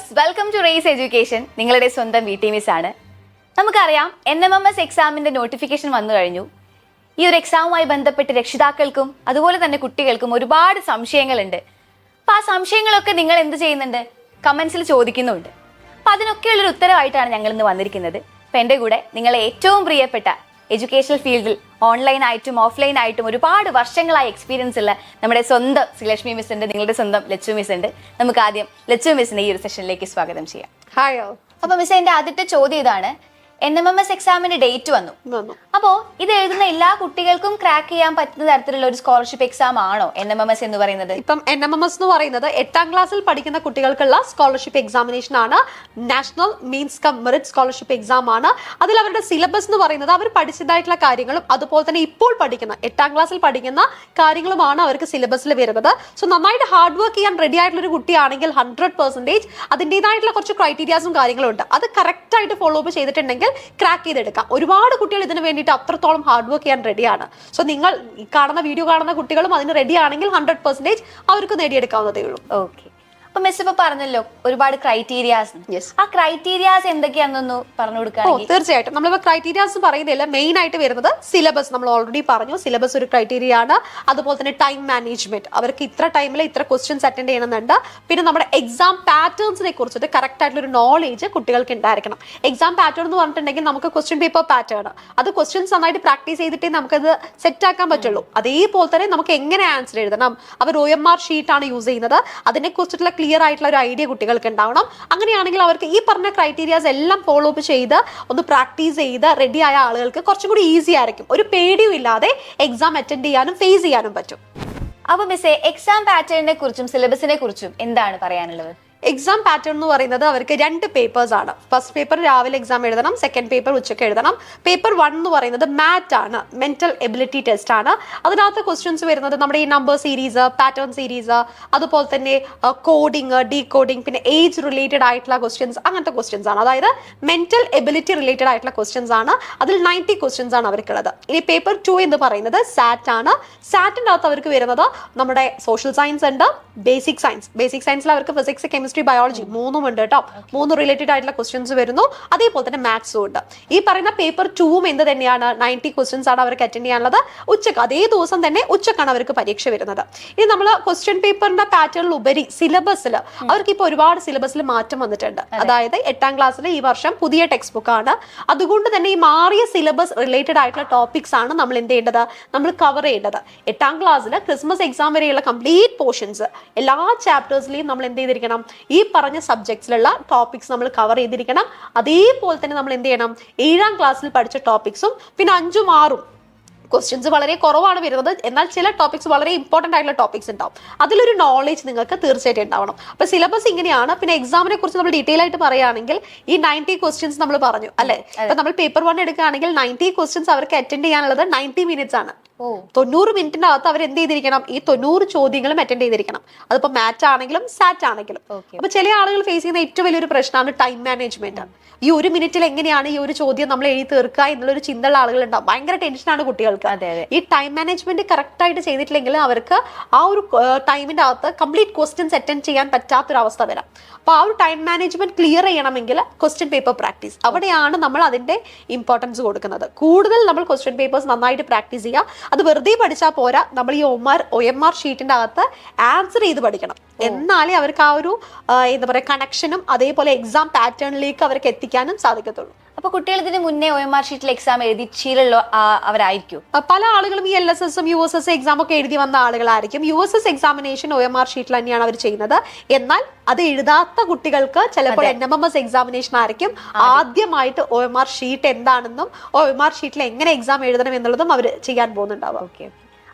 Viewers, welcome to race education. നിങ്ങളുടെ സ്വന്തം വീട്ടി മിസ് ആണ്. നമുക്കറിയാം, NMMS എക്സാമിന്റെ നോട്ടിഫിക്കേഷൻ വന്നു കഴിഞ്ഞു. ഈ ഒരു എക്സാമുമായി ബന്ധപ്പെട്ട് രക്ഷിതാക്കൾക്കും അതുപോലെ തന്നെ കുട്ടികൾക്കും ഒരുപാട് സംശയങ്ങളുണ്ട്. അപ്പോൾ ആ സംശയങ്ങളൊക്കെ നിങ്ങൾ എന്ത് ചെയ്യുന്നുണ്ട്? കമന്റ്സിൽ ചോദിക്കുന്നുണ്ട്. അപ്പം അതിനൊക്കെയുള്ളൊരു ഉത്തരവായിട്ടാണ് ഞങ്ങൾ ഇന്ന് വന്നിരിക്കുന്നത്. അപ്പം എൻ്റെ കൂടെ നിങ്ങളെ ഏറ്റവും പ്രിയപ്പെട്ട എഡ്യൂക്കേഷണൽ ഫീൽഡിൽ ഓൺലൈനായിട്ടും ഓഫ്ലൈൻ ആയിട്ടും ഒരുപാട് വർഷങ്ങളായി എക്സ്പീരിയൻസ് ഉള്ള നമ്മുടെ സ്വന്തം ശ്രീലക്ഷ്മി മിസ് ഉണ്ട്, നിങ്ങളുടെ സ്വന്തം ലച്ചു മിസ് ഉണ്ട്. നമുക്ക് ആദ്യം ലച്ചു മിസ്സിനെ ഈ ഒരു സെഷനിലേക്ക് സ്വാഗതം ചെയ്യാം. ഹായ്. അപ്പൊ മിസ്, എന്റെ ആദ്യത്തെ ചോദ്യം ഇതാണ്. NMMS എക്സാമിന്റെ ഡേറ്റ് വന്നു. അപ്പോ ഇത് എഴുതുന്ന എല്ലാ കുട്ടികൾക്കും ക്രാക്ക് ചെയ്യാൻ പറ്റുന്ന തരത്തിലുള്ള ഒരു സ്കോളർഷിപ്പ് എക്സാം ആണോ NMMS എന്ന് പറയുന്നത്? ഇപ്പം NMMS എന്ന് പറയുന്നത് 8ാം ക്ലാസ്സിൽ പഠിക്കുന്ന കുട്ടികൾക്കുള്ള സ്കോളർഷിപ്പ് എക്സാമിനേഷൻ ആണ്. National means come merit scholarship exam ആണ്. അതിൽ അവരുടെ സിലബസ് എന്ന് പറയുന്നത് അവർ പഠിച്ചതായിട്ടുള്ള കാര്യങ്ങളും അതുപോലെ തന്നെ ഇപ്പോൾ പഠിക്കുന്ന 8ാം ക്ലാസ്സിൽ പഠിക്കുന്ന കാര്യങ്ങളുമാണ് അവർക്ക് സിലബസിൽ വരുന്നത്. സോ നന്നായിട്ട് ഹാർഡ് വർക്ക് ചെയ്യാൻ റെഡി ആയിട്ടുള്ള ഒരു കുട്ടിയാണെങ്കിൽ 100% അതിൻ്റെതായിട്ടുള്ള കുറച്ച് ക്രൈറ്റീരിയാസും കാര്യങ്ങളും ഉണ്ട്. അത് കറക്റ്റ് ആയിട്ട് ഫോളോ അപ്പ് ചെയ്തിട്ടുണ്ടെങ്കിൽ ക്രാക്ക് ചെയ്തെടുക്കാം. ഒരുപാട് കുട്ടികൾ ഇതിന് വേണ്ടിയിട്ട് അത്രത്തോളം ഹാർഡ് വർക്ക് ചെയ്യാൻ റെഡിയാണ്. സോ നിങ്ങൾ ഈ കാണുന്ന വീഡിയോ കാണുന്ന കുട്ടികളും അതിന് റെഡി ആണെങ്കിൽ 100% അവർക്ക് നേടിയെടുക്കാവുന്നതേ ഉള്ളൂ. ഓക്കെ. അപ്പൊ മിസ് ഇപ്പൊ പറഞ്ഞല്ലോ ഒരുപാട് ക്രൈറ്റീരിയാസ്. ആ ക്രൈറ്റീരിയാസ് എന്തൊക്കെയാണെന്നൊന്ന് പറഞ്ഞു കൊടുക്കുകയാണെങ്കിൽ? തീർച്ചയായിട്ടും നമ്മളിപ്പോ ക്രൈറ്റീരിയാസ് പറയുന്നില്ല, മെയിൻ ആയിട്ട് വരുന്നത് സിലബസ്. നമ്മൾ ഓൾറെഡി പറഞ്ഞു, സിലബസ് ഒരു ക്രൈറ്റീരിയ ആണ്. അതുപോലെ തന്നെ ടൈം മാനേജ്മെന്റ്, അവർക്ക് ഇത്ര ടൈമിൽ ഇത്ര ക്വസ്റ്റ്യൻസ് അറ്റൻഡ് ചെയ്യണമെന്നുണ്ട്. പിന്നെ നമ്മുടെ എക്സാം പാറ്റേൺസിനെ കുറിച്ചിട്ട് കറക്റ്റ് ആയിട്ടുള്ള ഒരു നോളേജ് കുട്ടികൾക്ക് ഉണ്ടായിരിക്കണം. എക്സാം പാറ്റേൺ എന്ന് പറഞ്ഞിട്ടുണ്ടെങ്കിൽ നമുക്ക് ക്വസ്റ്റ്യൻ പേപ്പർ പാറ്റേൺ, അത് ക്വസ്റ്റ്യൻസ് നന്നായിട്ട് പ്രാക്ടീസ് ചെയ്തിട്ടേ നമുക്കത് സെറ്റ് ആക്കാൻ പറ്റുള്ളൂ. അതേപോലെ തന്നെ നമുക്ക് എങ്ങനെ ആൻസർ എഴുതണം, അവർ OMR ഷീറ്റ് ആണ് യൂസ് ചെയ്യുന്നത്. അതിനെ കുറിച്ചിട്ടുള്ള ക്ലിയർ ആയിട്ടുള്ള ഒരു ഐഡിയ കുട്ടികൾക്ക് ഉണ്ടാവണം. അങ്ങനെയാണെങ്കിൽ അവർക്ക് ഈ പറഞ്ഞ ക്രൈറ്റീരിയാസ് എല്ലാം ഫോളോ അപ്പ് ചെയ്ത് ഒന്ന് പ്രാക്ടീസ് ചെയ്ത് റെഡി ആയ ആളുകൾക്ക് കുറച്ചും കൂടി ഈസി ആയിരിക്കും. ഒരു പേടിയും ഇല്ലാതെ എക്സാം അറ്റൻഡ് ചെയ്യാനും ഫേസ് ചെയ്യാനും പറ്റും. അപ്പൊ മിസ്സേ, എക്സാം പാറ്റേണിനെ കുറിച്ചും സിലബസിനെ കുറിച്ചും എന്താണ് പറയാനുള്ളത്? എക്സാം പാറ്റേൺ എന്ന് പറയുന്നത് അവർക്ക് 2 പേപ്പേഴ്സ് ആണ്. ഫസ്റ്റ് പേപ്പർ രാവിലെ എക്സാം എഴുതണം, സെക്കൻഡ് പേപ്പർ ഉച്ചയ്ക്ക് എഴുതണം. പേപ്പർ 1 എന്ന് പറയുന്നത് മാറ്റ് ആണ്, മെന്റൽ എബിലിറ്റി ടെസ്റ്റ് ആണ്. അതിനകത്ത് ക്വസ്റ്റ്യൻസ് വരുന്നത് നമ്മുടെ ഈ നമ്പർ സീരീസ്, പാറ്റേൺ സീരീസ്, അതുപോലെ തന്നെ കോഡിങ്, ഡീകോഡിങ്, പിന്നെ ഏജ് റിലേറ്റഡ് ആയിട്ടുള്ള ക്വസ്റ്റ്യൻസ്, അങ്ങനത്തെ ക്വസ്റ്റ്യൻസ് ആണ്. അതായത് മെന്റൽ എബിലിറ്റി റിലേറ്റഡ് ആയിട്ടുള്ള ക്വസ്റ്റ്യൻസ് ആണ്. അതിൽ 90 ക്വസ്റ്റ്യൻസ് ആണ് അവർക്കുള്ളത്. ഇനി പേപ്പർ 2 എന്ന് പറയുന്നത് സാറ്റ് ആണ്. സാറ്റിൻ്റെ അകത്ത് അവർക്ക് വരുന്നത് നമ്മുടെ സോഷ്യൽ സയൻസ് ഉണ്ട്, ബേസിക് സയൻസ്. ബേസിക് സയൻസിൽ അവർക്ക് ഫിസിക്സ്, കെമിസ്ട്രി, ബയോളജി 3 ഉണ്ട് കേട്ടോ. 3 റിലേറ്റഡ് ആയിട്ടുള്ള ക്വസ്റ്റ്യൻസ് വരുന്നു. അതേപോലെ തന്നെ മാത്സും ഉണ്ട്. ഈ പറയുന്ന പേപ്പർ 2 എന്ത് തന്നെയാണ്, 90 ക്വസ്റ്റ്യൻസ് ആണ് അവർക്ക് അറ്റൻഡ് ചെയ്യാനുള്ളത്. ഉച്ചക്ക്, അതേ ദിവസം തന്നെ ഉച്ചക്കാണ് അവർക്ക് പരീക്ഷ വരുന്നത്. ഇനി നമ്മൾ ക്വസ്റ്റ്യൻ പേപ്പറിന്റെ പാറ്റേണിൽ ഉപരി സിലബസിൽ അവർക്ക് ഇപ്പോൾ ഒരുപാട് സിലബസിൽ മാറ്റം വന്നിട്ടുണ്ട്. അതായത് 8ാം ക്ലാസ്സിൽ ഈ വർഷം പുതിയ ടെക്സ്റ്റ് ബുക്ക് ആണ്. അതുകൊണ്ട് തന്നെ ഈ മാറിയ സിലബസ് റിലേറ്റഡ് ആയിട്ടുള്ള ടോപ്പിക്സ് ആണ് നമ്മൾ എന്ത് ചെയ്യേണ്ടത്, നമ്മൾ കവർ ചെയ്യേണ്ടത്. 8ാം ക്ലാസ്സിൽ ക്രിസ്മസ് എക്സാം വരെയുള്ള കംപ്ലീറ്റ് പോർഷൻസ് എല്ലാ ചാപ്റ്റേഴ്സിലെയും നമ്മൾ എന്ത് ചെയ്തിരിക്കണം, ഈ പറഞ്ഞ സബ്ജക്ട്സിലുള്ള ടോപ്പിക്സ് നമ്മൾ കവർ ചെയ്തിരിക്കണം. അതേപോലെ തന്നെ നമ്മൾ എന്ത് ചെയ്യണം, 7ാം ക്ലാസ്സിൽ പഠിച്ച ടോപ്പിക്സും പിന്നെ 5ഉം 6ഉം ക്വസ്റ്റ്യൻസ് വളരെ കുറവാണ് വരുന്നത്. എന്നാൽ ചില ടോപ്പിക്സ് വളരെ ഇമ്പോർട്ടൻ്റ് ആയിട്ടുള്ള ടോപ്പിക്സ് ഉണ്ടാവും. അതിലൊരു നോളേജ് നിങ്ങൾക്ക് തീർച്ചയായിട്ടും ഉണ്ടാവണം. അപ്പോൾ സിലബസ് ഇങ്ങനെയാണ്. പിന്നെ എക്സാമിനെ കുറിച്ച് നമ്മൾ ഡീറ്റെയിൽ ആയിട്ട് പറയുകയാണെങ്കിൽ ഈ 90 ക്വസ്റ്റ്യൻസ് നമ്മൾ പറഞ്ഞു അല്ലേ. ഇപ്പൊ നമ്മൾ പേപ്പർ 1 എടുക്കുകയാണെങ്കിൽ 90 ക്വസ്റ്റ്യൻസ് അവർക്ക് അറ്റൻഡ് ചെയ്യാനുള്ളത് 90 മിനിറ്റ്സ് ആണ്. 90 മിനിറ്റിന്റെ അകത്ത് അവർ എന്ത് ചെയ്തിരിക്കണം, ഈ 90 ചോദ്യങ്ങളും അറ്റൻഡ് ചെയ്തിരിക്കണം. അതിപ്പോ മാറ്റ് ആണെങ്കിലും സാറ്റ് ആണെങ്കിലും. അപ്പൊ ചില ആളുകൾ ഫേസ് ചെയ്യുന്ന ഏറ്റവും വലിയൊരു പ്രശ്നമാണ് ടൈം മാനേജ്മെന്റ്. ഈ 1 മിനിറ്റിൽ എങ്ങനെയാണ് ഈ ഒരു ചോദ്യം നമ്മൾ എഴുതി തീർക്കുക എന്നുള്ളൊരു ചിന്തയുള്ള ആളുകൾ ഉണ്ടാവും. ഭയങ്കര ടെൻഷനാണ് കുട്ടികൾക്ക്. ഈ ടൈം മാനേജ്മെന്റ് കറക്റ്റ് ആയിട്ട് ചെയ്തിട്ടില്ലെങ്കിൽ അവർക്ക് ആ ഒരു ടൈമിന്റെ അകത്ത് കംപ്ലീറ്റ് ക്വസ്റ്റ്യൻസ് അറ്റൻഡ് ചെയ്യാൻ പറ്റാത്തൊരവസ്ഥ വരാം. അപ്പൊ ആ ഒരു ടൈം മാനേജ്മെന്റ് ക്ലിയർ ചെയ്യണമെങ്കിൽ ക്വസ്റ്റ്യൻ പേപ്പർ പ്രാക്ടീസ്, അവിടെയാണ് നമ്മൾ അതിന്റെ ഇമ്പോർട്ടൻസ് കൊടുക്കുന്നത്. കൂടുതൽ നമ്മൾ ക്വസ്റ്റ്യൻ പേപ്പേഴ്സ് നന്നായിട്ട് പ്രാക്ടീസ് ചെയ്യുക. അത് വെറുതെ പഠിച്ചാൽ പോരാ, നമ്മൾ ഈ OMR ഷീറ്റിന്റെ അകത്ത് ആൻസർ ചെയ്ത് പഠിക്കണം. എന്നാലേ അവർക്ക് ആ ഒരു എന്താ പറയുക കണക്ഷനും അതേപോലെ എക്സാം പാറ്റേണിലേക്ക് അവർക്ക് എത്തിക്കാനും സാധിക്കത്തുള്ളൂ. അപ്പൊ കുട്ടികൾ ഇതിന് മുന്നേ OMR ഷീറ്റിൽ എക്സാം എഴുതി ശീലമുള്ള അവരായിരിക്കും. പല ആളുകളും ഈ LSSും USS എക്സാം ഒക്കെ എഴുതി വന്ന ആളുകളായിരിക്കും. USS എക്സാമിനേഷൻ OMR ഷീറ്റിൽ തന്നെയാണ് അവർ ചെയ്യുന്നത്. എന്നാൽ അത് എഴുതാത്ത കുട്ടികൾക്ക് ചിലപ്പോൾ NMMS എക്സാമിനേഷൻ ആയിരിക്കും ആദ്യമായിട്ട് OMR ഷീറ്റ് എന്താണെന്നും OMR ഷീറ്റിൽ എങ്ങനെ എക്സാം എഴുതണം എന്നുള്ളതും അവർ ചെയ്യാൻ പോകുന്നുണ്ടാവും. ഓക്കെ.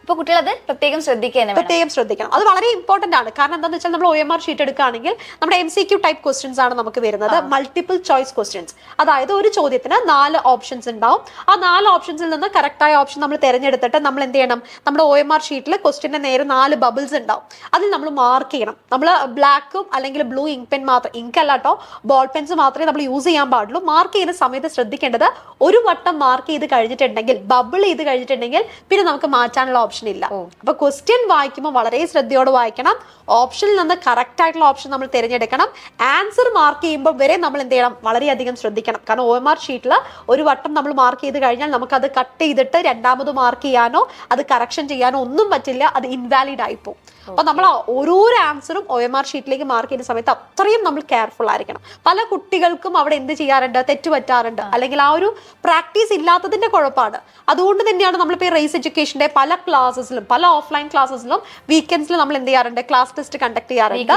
അപ്പൊ കുട്ടികൾ അത് പ്രത്യേകം ശ്രദ്ധിക്കണം. അത് വളരെ ഇമ്പോർട്ടന്റ് ആണ്. കാരണം എന്താണെന്ന് വെച്ചാൽ നമ്മൾ OMR ഷീറ്റ് എടുക്കുകയാണെങ്കിൽ നമ്മുടെ MCQ ടൈപ്പ് ക്വസ്റ്റ്യൻസ് ആണ് നമുക്ക് വരുന്നത്. Multiple choice questions. അതായത് ഒരു ചോദ്യത്തിന് 4 ഓപ്ഷൻസ് ഉണ്ടാവും. ആ 4 ഓപ്ഷൻസിൽ നിന്ന് കറക്റ്റായ ഓപ്ഷൻ നമ്മൾ തിരഞ്ഞെടുത്തിട്ട് നമ്മൾ എന്ത് ചെയ്യണം, നമ്മുടെ OMR ഷീറ്റിൽ ക്വസ്റ്റ്യന്റെ നേരെ 4 ബബിൾസ് ഉണ്ടാവും. അതിൽ നമ്മൾ മാർക്ക് ചെയ്യണം. നമ്മൾ ബ്ലാക്കും അല്ലെങ്കിൽ ബ്ലൂ ഇങ്ക് പെൻ മാത്രം, ഇങ്ക് അല്ലാട്ടോ, ബോൾ പെൻസ് മാത്രമേ നമ്മൾ യൂസ് ചെയ്യാൻ പാടുള്ളൂ. മാർക്ക് ചെയ്യുന്ന സമയത്ത് ശ്രദ്ധിക്കേണ്ടത്, ഒരു വട്ടം മാർക്ക് ചെയ്ത് കഴിഞ്ഞിട്ടുണ്ടെങ്കിൽ, ബബിൾ ചെയ്ത് കഴിഞ്ഞിട്ടുണ്ടെങ്കിൽ പിന്നെ നമുക്ക് മാറ്റാനുള്ള ഓപ്ഷൻ ഓപ്ഷൻ ഇല്ല. അപ്പൊ ക്വസ്റ്റ്യൻ വായിക്കുമ്പോൾ വളരെ ശ്രദ്ധയോടെ വായിക്കണം. ഓപ്ഷനിൽ നിന്ന് കറക്റ്റ് ആയിട്ടുള്ള ഓപ്ഷൻ നമ്മൾ തിരഞ്ഞെടുക്കണം. ആൻസർ മാർക്ക് ചെയ്യുമ്പോൾ വരെ നമ്മൾ എന്ത് ചെയ്യണം, വളരെയധികം ശ്രദ്ധിക്കണം. കാരണം OMR ഷീറ്റിൽ ഒരു വട്ടം നമ്മൾ മാർക്ക് ചെയ്ത് കഴിഞ്ഞാൽ നമുക്ക് അത് കട്ട് ചെയ്തിട്ട് രണ്ടാമത് മാർക്ക് ചെയ്യാനോ അത് കറക്ഷൻ ചെയ്യാനോ ഒന്നും പറ്റില്ല, അത് ഇൻവാലിഡ് ആയി പോകും. അപ്പൊ നമ്മൾ ഓരോരോ ആൻസറും OMR ഷീറ്റിലേക്ക് മാർക്ക് ചെയ്യുന്ന സമയത്ത് അത്രയും നമ്മൾ കെയർഫുൾ ആയിരിക്കണം. പല കുട്ടികൾക്കും അവിടെ എന്ത് ചെയ്യാറുണ്ട്, തെറ്റുപറ്റാറുണ്ട്, അല്ലെങ്കിൽ ആ ഒരു പ്രാക്ടീസ് ഇല്ലാത്തതിന്റെ കുഴപ്പമാണ്. അതുകൊണ്ട് തന്നെയാണ് നമ്മളിപ്പോൾ റേസ് എഡ്യൂക്കേഷന്റെ പല ക്ലാസ്സസിലും, പല ഓഫ്ലൈൻ ക്ലാസ്സസിലും വീക്കെൻഡ്സിൽ നമ്മൾ എന്ത് ചെയ്യാറുണ്ട്, ക്ലാസ് ടെസ്റ്റ് കണ്ടക്ട് ചെയ്യാറുണ്ട്.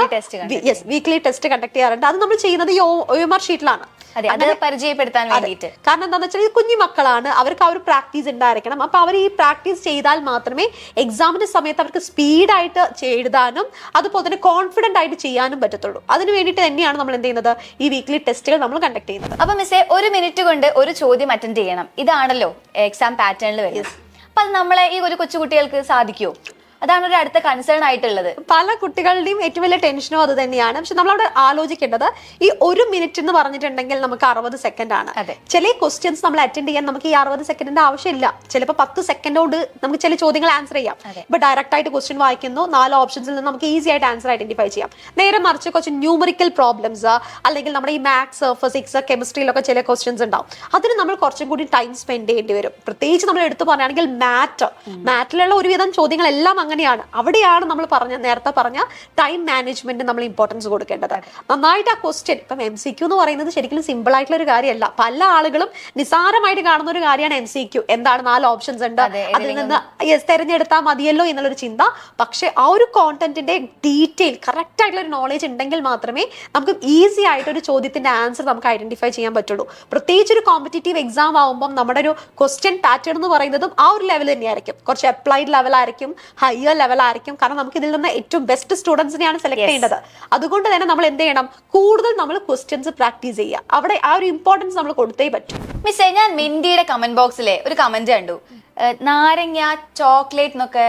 വീക്ക്ലി ടെസ്റ്റ് കണ്ടക്ട് ചെയ്യാറുണ്ട്. അത് നമ്മൾ ചെയ്യുന്നത് ഈ OMR ഷീറ്റിലാണ്. പരിചയപ്പെടുത്താൻ വേണ്ടിയിട്ട്. കാരണം എന്താണെന്ന് വെച്ചാൽ കുഞ്ഞു മക്കളാണ്, അവർക്ക് ആ ഒരു പ്രാക്ടീസ് ഉണ്ടായിരിക്കണം. അപ്പൊ അവർ ഈ പ്രാക്ടീസ് ചെയ്താൽ മാത്രമേ എക്സാമിന്റെ സമയത്ത് അവർക്ക് സ്പീഡായിട്ട് എഴുതാനും അതുപോലെ തന്നെ കോൺഫിഡന്റ് ആയിട്ട് ചെയ്യാനും പറ്റത്തുള്ളൂ. അതിന് വേണ്ടിയിട്ട് തന്നെയാണ് നമ്മൾ എന്ത് ചെയ്യുന്നത്, ഈ വീക്ക്ലി ടെസ്റ്റുകൾ നമ്മൾ കണ്ടക്ട് ചെയ്യുന്നത്. അപ്പൊ മിസ്സേ, 1 മിനിറ്റ് കൊണ്ട് ഒരു ചോദ്യം അറ്റൻഡ് ചെയ്യണം, ഇതാണല്ലോ എക്സാം പാറ്റേണിൽ വരുന്നത്. അപ്പൊ അത് നമ്മളെ ഈ ഒരു കൊച്ചുകുട്ടികൾക്ക് സാധിക്കുമോ? അതാണ് ഒരു അടുത്ത കൺസേൺ ആയിട്ടുള്ളത്. പല കുട്ടികളുടെയും ഏറ്റവും വലിയ ടെൻഷനും അത് തന്നെയാണ്. പക്ഷെ നമ്മളവിടെ ആലോചിക്കേണ്ടത്, ഈ 1 മിനിറ്റ് എന്ന് പറഞ്ഞിട്ടുണ്ടെങ്കിൽ നമുക്ക് 60 സെക്കൻഡ് ആണ്. ചില ക്വസ്റ്റ്യൻസ് നമ്മൾ അറ്റൻഡ് ചെയ്യാൻ നമുക്ക് ഈ 60 സെക്കൻഡിന്റെ ആവശ്യമില്ല. ചിലപ്പോൾ 10 സെക്കൻഡ് കൊണ്ട് നമുക്ക് ചില ചോദ്യങ്ങൾ ആൻസർ ചെയ്യാം. ഇപ്പൊ ഡയറക്റ്റ് ആയിട്ട് ക്വസ്റ്റ്യൻ വായിക്കുന്നു, 4 ഓപ്ഷൻസിൽ നിന്ന് നമുക്ക് ഈസി ആയിട്ട് ആൻസർ ഐഡന്റിഫൈ ചെയ്യാം. നേരെ മറിച്ച് കുറച്ച് ന്യൂമറിക്കൽ പ്രോബ്ലംസ് അല്ലെങ്കിൽ നമ്മുടെ ഈ മാത്സ്, ഫിസിക്സ്, കെമിസ്ട്രിയിലൊക്കെ ചില ക്വസ്റ്റ്യൻസ് ഉണ്ടാവും. അതിന് നമ്മൾ കുറച്ചും കൂടി ടൈം സ്പെൻഡ് ചെയ്യേണ്ടി വരും. പ്രത്യേകിച്ച് നമ്മൾ എടുത്തു പറയുകയാണെങ്കിൽ മാറ്റിലുള്ള ഒരുവിധം ചോദ്യങ്ങളെല്ലാം അങ്ങനെയാണ്. അവിടെയാണ് നമ്മൾ നേരത്തെ പറഞ്ഞ ടൈം മാനേജ്മെന്റ് നമ്മൾ ഇമ്പോർട്ടൻസ് കൊടുക്കേണ്ടത്. നന്നായിട്ട് ആ ക്വസ്റ്റ്യൻ, ഇപ്പം MCQ എന്ന് പറയുന്നത് ശരിക്കും സിമ്പിൾ ആയിട്ടുള്ള ഒരു കാര്യമല്ല. പല ആളുകളും നിസാരമായിട്ട് കാണുന്ന ഒരു കാര്യമാണ് MCQ. എന്താണ്, 4 ഓപ്ഷൻസ് ഉണ്ട്, അതിൽ നിന്ന് തെരഞ്ഞെടുത്താൽ മതിയല്ലോ എന്നുള്ളൊരു ചിന്ത. പക്ഷെ ആ ഒരു കോണ്ടന്റിന്റെ ഡീറ്റെയിൽ കറക്റ്റ് ആയിട്ടുള്ള ഒരു നോളേജ് ഉണ്ടെങ്കിൽ മാത്രമേ നമുക്ക് ഈസി ആയിട്ട് ഒരു ചോദ്യത്തിന്റെ ആൻസർ നമുക്ക് ഐഡന്റിഫൈ ചെയ്യാൻ പറ്റുള്ളൂ. പ്രത്യേകിച്ച് ഒരു കോമ്പറ്റേറ്റീവ് എക്സാം ആവുമ്പോൾ നമ്മുടെ ഒരു ക്വസ്റ്റ്യൻ പാറ്റേൺ എന്ന് പറയുന്നതും ആ ഒരു ലെവൽ തന്നെയായിരിക്കും. കുറച്ച് അപ്ലൈഡ് ലെവൽ ആയിരിക്കും, ഹയർ ലെവൽ ആയിരിക്കും. കാരണം നമുക്ക് ഇതിൽ നിന്ന് ഏറ്റവും ബെസ്റ്റ് സ്റ്റുഡൻസിനെയാണ് സെലക്ട് ചെയ്യേണ്ടത്. അതുകൊണ്ട് തന്നെ നമ്മൾ എന്ത് ചെയ്യണം, കൂടുതൽ നമ്മൾ ക്വസ്റ്റ്യൻസ് പ്രാക്ടീസ് ചെയ്യുക. അവിടെ ആ ഒരു ഇമ്പോർട്ടൻസ് നമ്മൾ കൊടുത്തേ പറ്റും. മിസ്സേ, ഞാൻ മിൻഡിയുടെ കമന്റ് ബോക്സിലെ ഒരു കമന്റ് കണ്ടു, നാരങ്ങ ചോക്ലേറ്റ് എന്നൊക്കെ.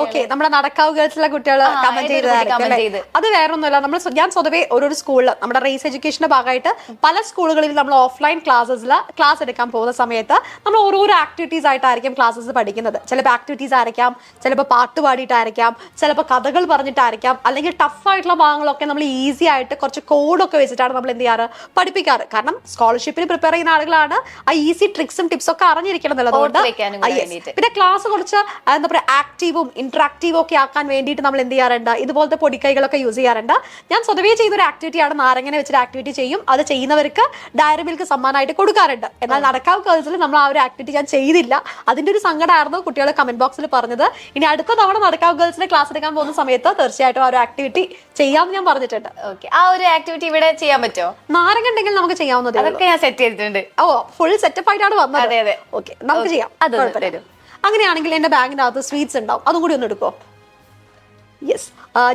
ഓക്കെ, നമ്മുടെ നടക്കാവ് ഗേൾസിലെ കുട്ടികൾ കമന്റ് ചെയ്തത് അത് വേറൊന്നുമല്ല. ഞാൻ സ്വതവേ ഓരോ സ്കൂളിൽ നമ്മുടെ റേസ് എഡ്യൂക്കേഷന്റെ ഭാഗമായിട്ട് പല സ്കൂളുകളിൽ നമ്മൾ ഓഫ്ലൈൻ ക്ലാസ് എടുക്കാൻ പോകുന്ന സമയത്ത് നമ്മൾ ഓരോരോ ആക്ടിവിറ്റീസ് ആയിട്ടായിരിക്കും ക്ലാസ്സസ് പഠിക്കുന്നത്. ചിലപ്പോൾ ആക്ടിവിറ്റീസ് ആയിരിക്കാം, ചിലപ്പോൾ പാട്ട് പാടിയിട്ടായിരിക്കാം, ചിലപ്പോൾ കഥകൾ പറഞ്ഞിട്ടായിരിക്കാം, അല്ലെങ്കിൽ ടഫ് ആയിട്ടുള്ള ഭാഗങ്ങളൊക്കെ നമ്മൾ ഈസി ആയിട്ട് കുറച്ച് കോഡൊക്കെ വെച്ചിട്ടാണ് നമ്മൾ എന്ത് ചെയ്യാറ്, പഠിപ്പിക്കാറ്. കാരണം സ്കോളർഷിപ്പിന് പ്രിപ്പയർ ചെയ്യുന്ന ആളുകളാണ് ആ ഈസി ട്രിക്സും ടിപ്സും ഒക്കെ അറിഞ്ഞിരിക്കണം എന്നുള്ളതുകൊണ്ട്. പിന്നെ ക്ലാസ് കുറച്ച് എന്താ പറയുക, ആക്റ്റീവും ഇന്ററാക്റ്റീവും ഒക്കെ ആക്കാൻ വേണ്ടിയിട്ട് നമ്മൾ എന്ത് ചെയ്യാറുണ്ട്, ഇതുപോലത്തെ പൊടിക്കൈകളൊക്കെ യൂസ് ചെയ്യാറുണ്ട്. ഞാൻ സ്വതവേ ചെയ്തൊരു ആക്ടിവിറ്റിയാണ്, നാരങ്ങനെ വെച്ചൊരു ആക്ടിവിറ്റി ചെയ്യും. അത് ചെയ്യുന്നവർക്ക് ഡയറി മിൽക്ക് സമ്മാനമായിട്ട് കൊടുക്കാറുണ്ട്. എന്നാൽ നടക്കാവ് ഗേൾസിൽ നമ്മൾ ആ ഒരു ആക്ടിവിറ്റി ഞാൻ ചെയ്തില്ല. അതിന്റെ ഒരു സങ്കടമായിരുന്നു കുട്ടികളെ കമന്റ് ബോക്സിൽ പറഞ്ഞത്. ഇനി അടുത്ത തവണ നടക്കാവ് ഗേൾസിന്റെ ക്ലാസ് എടുക്കാൻ പോകുന്ന സമയത്ത് തീർച്ചയായിട്ടും ആ ഒരു ആക്ടിവിറ്റി ചെയ്യാമെന്ന് ഞാൻ പറഞ്ഞിട്ടുണ്ട്. ആ ഒരു ആക്ടിവിറ്റി ഇവിടെ ചെയ്യാൻ പറ്റുമോ? നാരങ്ങ ഉണ്ടെങ്കിൽ നമുക്ക് ചെയ്യാവുന്നതേ. അതൊക്കെ ഞാൻ സെറ്റ് ചെയ്തിട്ടുണ്ട്. ഫുൾ സെറ്റപ്പ് ആയിട്ടാണ് വന്നത്. ഓക്കെ, നമുക്ക് ചെയ്യാം. അങ്ങനെയാണെങ്കിൽ എന്റെ ബാഗിനകത്ത് സ്വീറ്റ്സ് ഉണ്ടാവും, അതും കൂടി ഒന്ന് എടുക്കോ? യെസ്,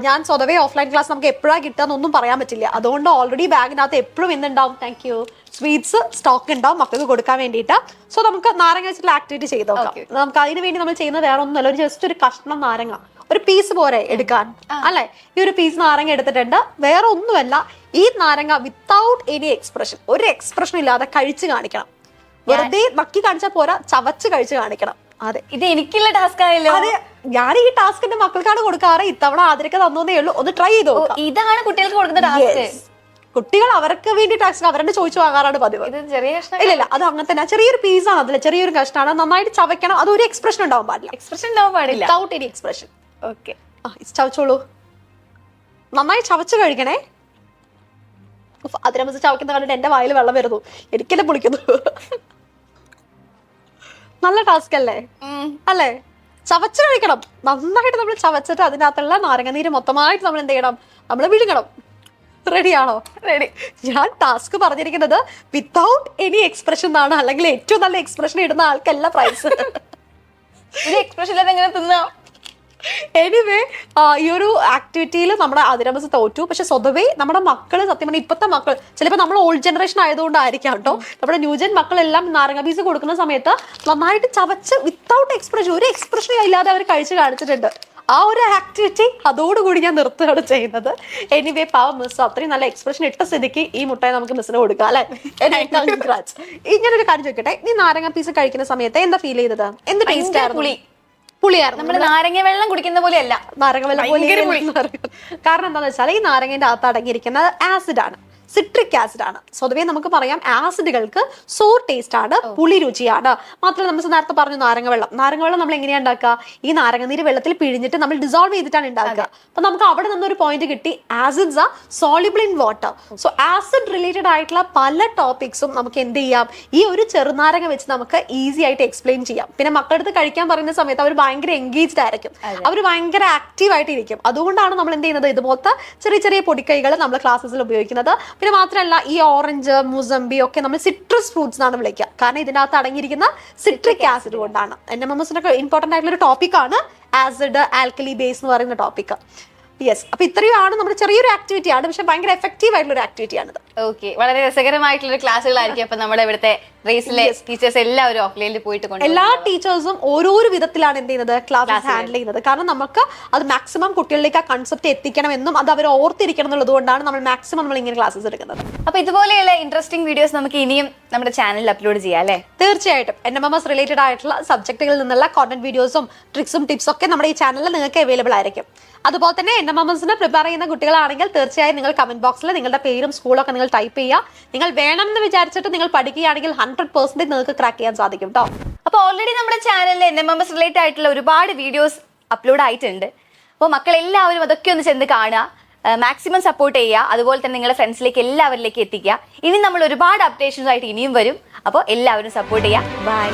ഞാൻ സ്വതവേ ഓഫ്ലൈൻ ക്ലാസ് നമുക്ക് എപ്പോഴാണ് കിട്ടാന്നൊന്നും പറയാൻ പറ്റില്ല. അതുകൊണ്ട് ഓൾറെഡി ബാഗിനകത്ത് എപ്പോഴും എന്തുണ്ടാവും, താങ്ക് യു, സ്വീറ്റ്സ് സ്റ്റോക്ക് ഉണ്ടാവും മക്കൾക്ക് കൊടുക്കാൻ വേണ്ടിയിട്ട്. സോ നമുക്ക് നാരങ്ങ വെച്ചിട്ടുള്ള ആക്ടിവിറ്റി ചെയ്ത് നോക്കാം. നമുക്ക് അതിന് വേണ്ടി നമ്മൾ ചെയ്യുന്നത് വേറെ ഒന്നുമല്ല, ഒരു ജസ്റ്റ് ഒരു കഷ്ണം നാരങ്ങ, ഒരു പീസ് പോരെ എടുക്കാൻ അല്ലെ. ഈ ഒരു പീസ് നാരങ്ങ എടുത്തിട്ടുണ്ട്. വേറെ ഒന്നുമല്ല, ഈ നാരങ്ങ വിത്തൗട്ട് എനി എക്സ്പ്രഷൻ, ഒരു എക്സ്പ്രഷൻ ഇല്ലാതെ കഴിച്ചു കാണിക്കണം. വെറുതെ നക്കി കാണിച്ചാൽ പോരാ, ചവച്ച് കഴിച്ചു കാണിക്കണം. അതെ, ഇത് എനിക്കുള്ള ടാസ്ക് ആയല്ലോ. അതെ, ഞാൻ ഈ ടാസ്ക് എന്റെ മക്കൾക്കാണ് കൊടുക്കാറ്. ഇത്തവണ ആദ്യമൊക്കെ തന്നേ ഉള്ളൂ, ഒന്ന് ട്രൈ ചെയ്തോ. ഇതാണ് കുട്ടികൾക്ക് കൊടുക്കുന്ന ടാസ്ക്. കുട്ടികൾ അവർക്ക് വേണ്ടി ടാസ്ക് അവരുടെ ചോദിച്ചു വാങ്ങാറാണ് പതിവ്. ഇല്ല, അത് അങ്ങനെ തന്നെ. ചെറിയൊരു പീസാണ്, അതിലെ ചെറിയൊരു കഷ്ണമാണ്. നന്നായിട്ട് ചവയ്ക്കണം. അതൊരു എക്സ്പ്രഷൻ ഉണ്ടാവാൻ പാടില്ല. എക്സ്പ്രഷൻ ഉണ്ടാവാൻ പാടില്ല, വിത്തൗട്ട് എനി എക്സ്പ്രഷൻ. ഓക്കെ, ചവച്ചോളൂ. നന്നായി ചവച്ച് കഴിക്കണേ. അതിനെ ചവയ്ക്കുന്ന കണ്ടിട്ട് എന്റെ വായിൽ വെള്ളം വരുന്നു, എനിക്കെന്നെ പൊളിക്കുന്നു. നല്ല ടാസ്ക് അല്ലേ? അല്ലേ? ചവച്ച് കഴിക്കണം. നന്നായിട്ട് നമ്മൾ ചവച്ചിട്ട് അതിനകത്തുള്ള നാരങ്ങനീര് മൊത്തമായിട്ട് നമ്മൾ എന്ത് ചെയ്യണം, നമ്മൾ വിഴുങ്ങണം. റെഡിയാണോ? റെഡി. ഞാൻ ടാസ്ക് പറഞ്ഞിരിക്കുന്നത് വിത്തൗട്ട് എനി എക്സ്പ്രഷൻ എന്നാണ്. അല്ലെങ്കിൽ ഏറ്റവും നല്ല എക്സ്പ്രഷൻ ഇടുന്ന ആൾക്കല്ല പ്രൈസ്. എക്സ്പ്രഷൻ ഇല്ലാതെ എങ്ങനെ തിന്നാം? എനിവേ, ഈ ഒരു ആക്ടിവിറ്റിയിൽ നമ്മുടെ അതിരമസ് തോറ്റു. പക്ഷെ സ്വതവേ നമ്മുടെ മക്കള്, സത്യം പറഞ്ഞാൽ ഇപ്പോഴത്തെ മക്കൾ, ചിലപ്പോൾ നമ്മൾ ഓൾഡ് ജനറേഷൻ ആയതുകൊണ്ടായിരിക്കാം കേട്ടോ, നമ്മുടെ ന്യൂജൻ മക്കളെല്ലാം നാരങ്ങ പീസ് കൊടുക്കുന്ന സമയത്ത് നന്നായിട്ട് ചവച്ച് വിത്തൗട്ട് എക്സ്പ്രഷൻ, ഒരു എക്സ്പ്രഷൻ ഇല്ലാതെ അവർ കഴിച്ച് കാണിച്ചിട്ടുണ്ട്. ആ ഒരു ആക്ടിവിറ്റി അതോടുകൂടി ഞാൻ നിർത്തുകയാണ് ചെയ്യുന്നത്. എനിവേ, പാവം മിസ് അത്രയും നല്ല എക്സ്പ്രഷൻ ഇട്ട സ്ഥിതിക്ക് ഈ മുട്ടായി നമുക്ക് മിസ്സിന് കൊടുക്കാം അല്ലെ. ഇങ്ങനൊരു കാര്യം ചോദിക്കട്ടെ, നീ നാരങ്ങ പീസ് കഴിക്കുന്ന സമയത്ത് എന്താ ഫീൽ ചെയ്തത്? എന്ത് ടേസ്റ്റ് ആയിരുന്നു? പുളിയായിരുന്നു. നമ്മുടെ നാരങ്ങ വെള്ളം കുടിക്കുന്ന പോലെയല്ല, നാരങ്ങ വെള്ളം പോലെ. കാരണം എന്താണെന്ന് വെച്ചാൽ ഈ നാരങ്ങന്റെ അകത്ത് അടങ്ങിയിരിക്കുന്നത് ആസിഡ് ആണ്, സിട്രിക് ആസിഡ് ആണ്. സ്വതവേ നമുക്ക് പറയാം ആസിഡുകൾക്ക് സോർ ടേസ്റ്റ് ആണ്, പുളി രുചിയാണ്. മാത്രമല്ല നമ്മൾ നേരത്തെ പറഞ്ഞു നാരങ്ങ വെള്ളം നമ്മൾ എങ്ങനെയാണ് ഉണ്ടാക്കുക? ഈ നാരങ്ങനീര് വെള്ളത്തിൽ പിഴിഞ്ഞിട്ട് നമ്മൾ ഡിസോൾവ് ചെയ്തിട്ടാണ് ഉണ്ടാക്കുക. അപ്പൊ നമുക്ക് അവിടെ നിന്നൊരു പോയിന്റ് കിട്ടി, acids R soluble in water. So acid related ആയിട്ടുള്ള പല ടോപ്പിക്സും നമുക്ക് എന്ത് ചെയ്യാം, ഈ ഒരു ചെറുനാരങ്ങ വെച്ച് നമുക്ക് ഈസി ആയിട്ട് എക്സ്പ്ലെയിൻ ചെയ്യാം. പിന്നെ മക്കളുടെ അടുത്ത് കഴിക്കാൻ പറയുന്ന സമയത്ത് അവർ ഭയങ്കര എൻഗേജ്ഡ് ആയിരിക്കും, അവർ ഭയങ്കര ആക്റ്റീവ് ആയിട്ട് ഇരിക്കും. അതുകൊണ്ടാണ് നമ്മൾ എന്ത് ചെയ്യുന്നത്, ഇതുപോലത്തെ ചെറിയ ചെറിയ പൊടിക്കൈകൾ നമ്മൾ ക്ലാസ്സസിൽ ഉപയോഗിക്കുന്നത്. പിന്നെ മാത്രമല്ല ഈ ഓറഞ്ച്, മുസംബി ഒക്കെ നമ്മൾ സിട്രസ് ഫ്രൂട്ട്സ് എന്നാണ് വിളിക്കുക. കാരണം ഇതിനകത്ത് അടങ്ങിയിരിക്കുന്ന സിട്രിക് ആസിഡ് കൊണ്ടാണ്. NMMSനൊക്കെ ഇമ്പോർട്ടന്റ് ആയിട്ടുള്ള ഒരു ടോപ്പിക്കാണ് ആസിഡ് ആൽക്കലി ബേസ് എന്ന് പറയുന്ന ടോപ്പിക്. യെസ്, അപ്പൊ ഇത്രയുമാണ് നമ്മുടെ ചെറിയൊരു ആക്ടിവിറ്റി ആണ്, പക്ഷെ ഭയങ്കര എഫക്റ്റീവ് ആയിട്ടുള്ള ഒരു ആക്ടിവിറ്റി ആണിത്. ഓക്കെ, വളരെ രസകരമായിട്ടുള്ള ക്ലാസ്സുകളായിരിക്കും അപ്പൊ നമ്മുടെ ഇവിടുത്തെ റേസിലെ ടീച്ചേഴ്സ് എല്ലാവരും ഓഫ്ലൈനിൽ പോയിട്ട് എല്ലാ ടീച്ചേഴ്സും ഓരോരോ വിധത്തിലാണ് എന്ത് ചെയ്യുന്നത്, ക്ലാസ് ഹാൻഡിൽ ചെയ്യുന്നത്. കാരണം നമുക്ക് അത് മാക്സിമം കുട്ടികളിലേക്ക് ആ കൺസെപ്റ്റ് എത്തിക്കണമെന്നും അത് അവർ ഓർത്തിരിക്കണം എന്നുള്ളത് കൊണ്ടാണ് നമ്മൾ മാക്സിമം നമ്മൾ ഇങ്ങനെ ക്ലാസ്സസ് എടുക്കുന്നത്. അപ്പൊ ഇതുപോലെയുള്ള ഇൻട്രസ്റ്റിംഗ് വീഡിയോസ് നമുക്ക് ഇനിയും നമ്മുടെ ചാനലിൽ അപ്ലോഡ് ചെയ്യാം അല്ലേ? തീർച്ചയായിട്ടും NMMS റിലേറ്റഡ് ആയിട്ടുള്ള സബ്ജക്റ്റുകളിൽ നിന്നുള്ള കോണ്ടന്റ് വീഡിയോസും ട്രിക്സും ടിപ്സും ഒക്കെ നമ്മുടെ ഈ ചാനലിൽ നിങ്ങൾക്ക് അവൈലബിൾ ആയിരിക്കും. അതുപോലെ തന്നെ NMMSന് പ്രിപ്പയർ ചെയ്യുന്ന കുട്ടികളാണെങ്കിൽ തീർച്ചയായും നിങ്ങൾ കമന്റ് ബോക്സിൽ നിങ്ങളുടെ പേരും സ്കൂളൊക്കെ നിങ്ങൾ ടൈപ്പ് ചെയ്യുക. നിങ്ങൾ വേണമെന്ന് വിചാരിച്ചിട്ട് നിങ്ങൾ പഠിക്കുകയാണെങ്കിൽ 100% നിങ്ങൾക്ക് ക്രാക്ക് ചെയ്യാൻ സാധിക്കും കേട്ടോ. അപ്പോൾ ഓൾറെഡി നമ്മുടെ ചാനലിൽ NMMS റിലേറ്റഡ് ആയിട്ടുള്ള ഒരുപാട് വീഡിയോസ് അപ്ലോഡ് ആയിട്ടുണ്ട്. അപ്പോൾ മക്കളെല്ലാവരും അതൊക്കെ ഒന്ന് ചെന്ന് കാണുക, മാക്സിമം സപ്പോർട്ട് ചെയ്യുക. അതുപോലെ തന്നെ നിങ്ങളുടെ ഫ്രണ്ട്സിലേക്ക് എല്ലാവരിലേക്ക് എത്തിക്കുക. ഇനി നമ്മൾ ഒരുപാട് അപ്ഡേഷൻസ് ആയിട്ട് ഇനിയും വരും. അപ്പോൾ എല്ലാവരും സപ്പോർട്ട് ചെയ്യുക. ബൈ.